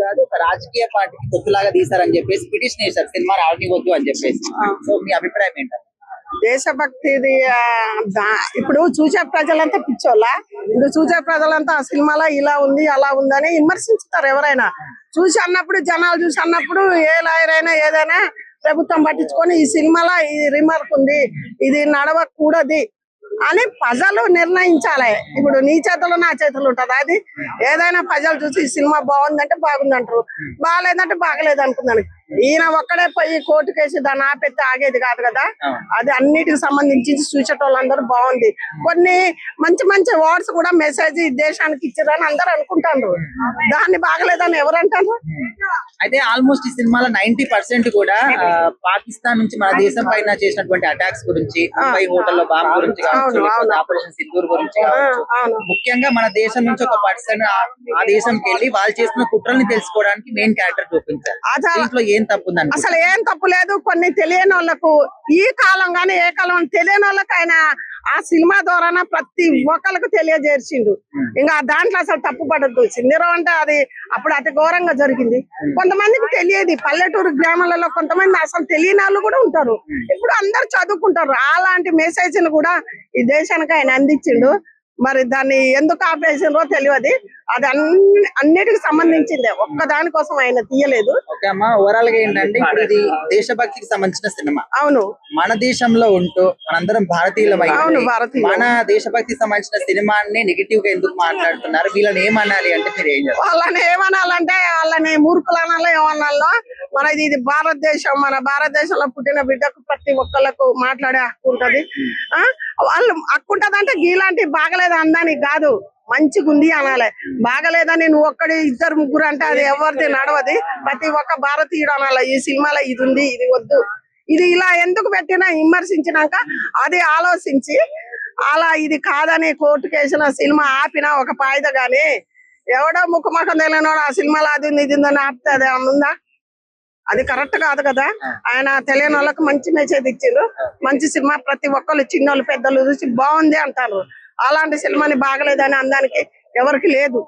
కాదు ఒక రాజకీయ పార్టీకి తొత్తులాగా తీశారని చెప్పేసి పిటిషన్ వేశారు సినిమా రానివద్దు అని చెప్పేసి. సో మీ అభిప్రాయం ఏంటంటే? దేశభక్తిది ఇప్పుడు చూసే ప్రజలంతా పిచ్చోళ్ళ. ఇప్పుడు చూసే ప్రజలంతా ఆ సినిమాలో ఇలా ఉంది అలా ఉందని విమర్శించుతారు. ఎవరైనా చూసి అన్నప్పుడు, జనాలు చూసి అన్నప్పుడు, ఏ లాయర్ అయినా ఏదైనా ప్రభుత్వం పట్టించుకొని ఈ సినిమాలో ఈ రిమార్క్ ఉంది, ఇది నడవకూడదు అని ప్రజలు నిర్ణయించాలి. ఇప్పుడు నీ చేతుల్లో నా చేతులు ఉంటది. అది ఏదైనా ప్రజలు చూసి ఈ సినిమా బాగుందంటే బాగుంది అంటారు, బాగాలేదంటే బాగలేదు అనుకున్నాను. ఈయన ఒక్కడే పోయి కోర్టు కేసు దాన్ని ఆపెత్తే ఆగేది కాదు కదా. అది అన్నిటికి సంబంధించి చూసేటోళ్ళందరూ బాగుంది. కొన్ని మంచి మంచి వర్డ్స్ కూడా మెసేజ్ దేశానికి ఇచ్చారని అందరు అనుకుంటారు. దాన్ని బాగలేదని ఎవరు అంటారు? అయితే ఆల్మోస్ట్ ఈ సినిమాలో 90% కూడా పాకిస్తాన్ నుంచి మన దేశం పైన చేసినటువంటి అటాక్స్ గురించి, ముంబై హోటల్లో బాంబు గురించి కావచ్చు, ఆపరేషన్ సింధూర్ గురించి కావచ్చు, ముఖ్యంగా మన దేశం నుంచి ఒక పర్సన్ ఆ దేశంకి వెళ్ళి వాళ్ళు చేసిన కుట్రల్ని తెలుసుకోవడానికి మెయిన్ క్యారెక్టర్ చూపించారు. దీంట్లో ఏం తప్పు ఉందండి? అసలు ఏం తప్పు లేదు. కొన్ని తెలియని వాళ్ళకు, ఈ కాలం గానీ ఏ కాలం తెలియని వాళ్ళకి ఆయన ఆ సినిమా ద్వారా ప్రతి ఒక్కరికి తెలియజేర్చిండు. ఇంకా దాంట్లో అసలు తప్పు పడద్దు. సింధూరం అంటే అది అప్పుడు అతి ఘోరంగా జరిగింది. కొంతమందికి తెలియదు. పల్లెటూరు గ్రామాలలో కొంతమంది అసలు తెలియని వాళ్ళు కూడా ఉంటారు. ఇప్పుడు అందరు చదువుకుంటారు. అలాంటి మెసేజ్ ను కూడా ఈ దేశానికి ఆయన అందించిండు. మరి దాన్ని ఎందుకు ఆపేసినో తెలియదు. అది అన్నిటికి సంబంధించిందే, ఒక్క దానికోసం ఆయన తీయలేదు. ఓవరాల్ గా ఏంటంటే ఇప్పుడు ఇది దేశభక్తికి సంబంధించిన సినిమా. అవును, మన దేశంలో ఉంటూ మనందరం భారతీయులమై మన దేశభక్తికి సంబంధించిన సినిమాని నెగిటివ్ గా ఎందుకు మాట్లాడుతున్నారు? వీళ్ళని ఏమనాలి అంటే మీరు ఏం చేస్తారు? వాళ్ళని ఏమనాలంటే వాళ్ళని మూర్ఖులు అనాలో ఏమనాలో. మనది ఇది భారతదేశం. మన భారతదేశంలో పుట్టిన బిడ్డకు ప్రతి ఒక్కళ్ళకు మాట్లాడే హక్కు ఉంటది. వాళ్ళు హక్కు ఉంటదంటే గీలాంటి బాగలేదు అందానికి కాదు, మంచిగా ఉంది అనాలి. బాగలేదని నువ్వు ఒక్కడి ఇద్దరు ముగ్గురు అంటే అది ఎవరిది నడవది. ప్రతి ఒక్క భారతీయుడు అనాలి ఈ సినిమాలో ఇది ఉంది, ఇది వద్దు, ఇది ఇలా ఎందుకు పెట్టినా విమర్శించినాక అది ఆలోచించి అలా ఇది కాదని కోర్టు కేసిన సినిమా ఆపిన ఒక పాయిద గాని ఎవడో ముఖముఖం తెలియనోడు ఆ సినిమాలో అది ఉంది ఇది ఉందని ఆపితే అది ఏమన్నా ఉందా? అది కరెక్ట్ కాదు కదా. ఆయన తెలియని వాళ్ళకి మంచి మెసేజ్ ఇచ్చిండ్రు. మంచి సినిమా ప్రతి ఒక్కళ్ళు చిన్నోళ్ళు పెద్దలు చూసి బాగుంది అంటారు. అలాంటి సినిమాని బాగలేదని అనడానికి ఎవరికి లేదు.